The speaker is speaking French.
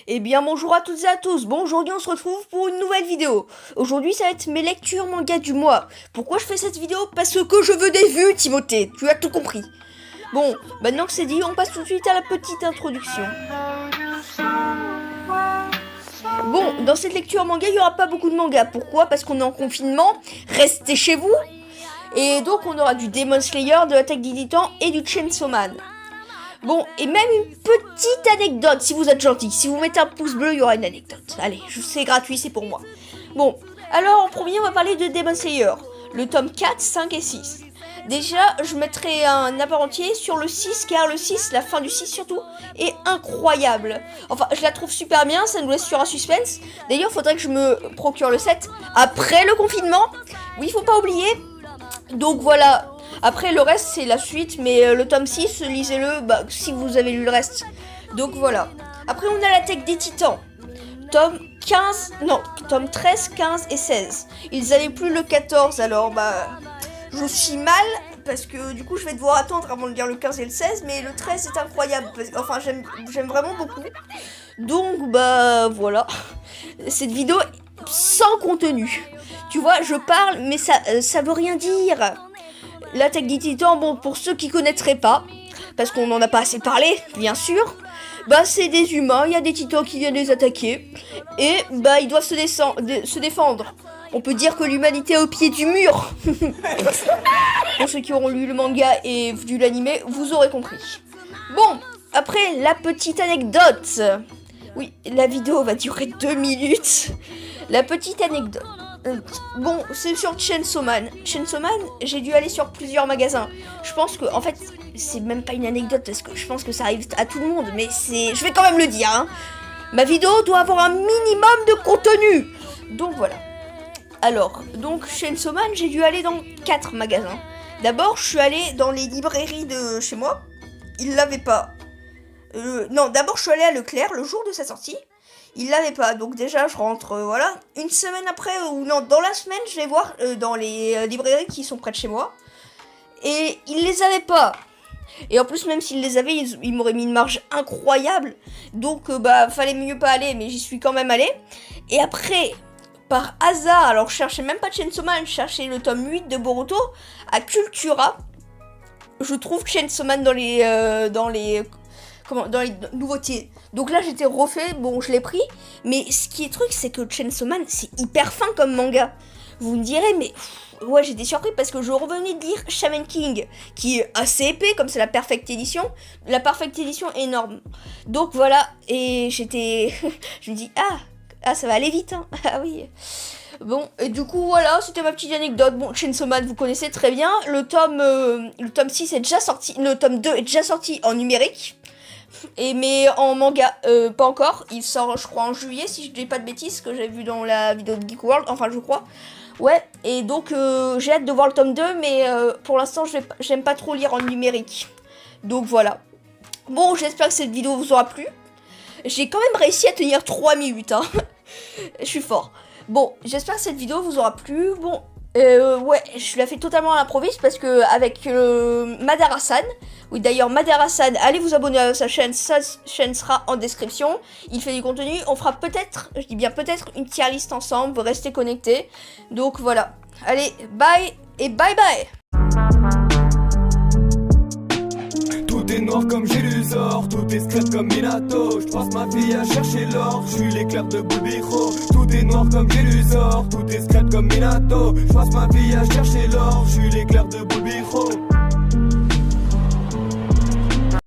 Eh bien bonjour à toutes et à tous, bon aujourd'hui on se retrouve pour une nouvelle vidéo. Aujourd'hui ça va être mes lectures manga du mois. Pourquoi je fais cette vidéo? Parce que je veux des vues, Timothée, tu as tout compris. Bon, maintenant que c'est dit, on passe tout de suite à la petite introduction. Bon, dans cette lecture manga, il n'y aura pas beaucoup de manga. Pourquoi? Parce qu'on est en confinement, restez chez vous. Et donc on aura du Demon Slayer, de l'Attaque des Titans et du Chainsaw Man. Bon, et même une petite anecdote, si vous êtes gentil. Si vous mettez un pouce bleu, il y aura une anecdote. Allez, c'est gratuit, c'est pour moi. Bon, alors en premier, on va parler de Demon Slayer. Le tome 4, 5 et 6. Déjà, je mettrai un à part entier sur le 6, car le 6, la fin du 6 surtout, est incroyable. Enfin, je la trouve super bien, ça nous laisse sur un suspense. D'ailleurs, il faudrait que je me procure le 7 après le confinement. Oui, il faut pas oublier. Donc voilà. Après le reste c'est la suite, mais le tome 6, lisez-le si vous avez lu le reste. Donc voilà. Après on a l'Attaque des Titans. Tome 13, 15 et 16. Ils avaient plus le 14, alors je suis mal, parce que du coup je vais devoir attendre avant de lire le 15 et le 16, mais le 13 est incroyable. Enfin j'aime vraiment beaucoup. Donc voilà. Cette vidéo sans contenu. Tu vois, je parle, mais ça veut rien dire. L'Attaque des Titans, bon, pour ceux qui connaîtraient pas, parce qu'on n'en a pas assez parlé, bien sûr, c'est des humains, il y a des titans qui viennent les attaquer, et ils doivent se défendre. On peut dire que l'humanité est au pied du mur. Pour ceux qui auront lu le manga et vu l'animé, vous aurez compris. Bon, après, la petite anecdote. Oui, la vidéo va durer 2 minutes. La petite anecdote. Bon, c'est sur Chainsaw Man. Chainsaw Man, j'ai dû aller sur plusieurs magasins. Je pense que, en fait, c'est même pas une anecdote parce que je pense que ça arrive à tout le monde, mais je vais quand même le dire, hein. Ma vidéo doit avoir un minimum de contenu. Donc voilà. Alors, donc Chainsaw Man, j'ai dû aller dans 4 magasins. D'abord, je suis allée dans les librairies de chez moi. Ils l'avaient pas. Non, d'abord, je suis allée à Leclerc le jour de sa sortie. Il l'avait pas, donc déjà je rentre, voilà. Une semaine après, ou non, dans la semaine, je vais voir dans les librairies qui sont près de chez moi. Et il les avait pas. Et en plus, même s'il les avait, il m'aurait mis une marge incroyable. Donc, fallait mieux pas aller, mais j'y suis quand même allée. Et après, par hasard, alors je cherchais même pas Chainsaw Man, je cherchais le tome 8 de Boruto à Cultura. Je trouve Chainsaw Man dans les nouveautés. Donc là j'étais refait, bon je l'ai pris, mais ce qui est truc c'est que Chainsaw Man c'est hyper fin comme manga. Vous me direz mais ouais, j'étais surpris parce que je revenais de lire Shaman King qui est assez épais comme c'est la Perfect Edition. La Perfect Edition est énorme. Donc voilà, et j'étais je me dis ah ça va aller vite hein. Ah oui. Bon, et du coup voilà, c'était ma petite anecdote. Bon, Chainsaw Man vous connaissez très bien. Le tome 6 est déjà sorti, le tome 2 est déjà sorti en numérique. Mais en manga, pas encore. Il sort, je crois, en juillet, si je dis pas de bêtises, que j'ai vu dans la vidéo de Geek World. Enfin, je crois. Ouais, et donc, j'ai hâte de voir le tome 2, mais pour l'instant, j'aime pas trop lire en numérique. Donc, voilà. Bon, j'espère que cette vidéo vous aura plu. J'ai quand même réussi à tenir 3 minutes, hein. Je suis fort. Bon, j'espère que cette vidéo vous aura plu. Bon, ouais, je la fais totalement à l'improviste parce que avec Madara-san, oui d'ailleurs Madara-san, allez vous abonner à sa chaîne sera en description. Il fait du contenu, on fera peut-être, je dis bien peut-être, une tier list ensemble, vous restez connectés. Donc voilà, allez, bye et bye bye. Tout est noir comme Gélusor, tout est secret comme Minato. Je passe ma vie à chercher l'or, je suis l'éclair de Bulbiro. Tout est noir comme Gélusor, tout est secret comme Minato. Je passe ma vie à chercher l'or, je suis l'éclair de Bulbiro.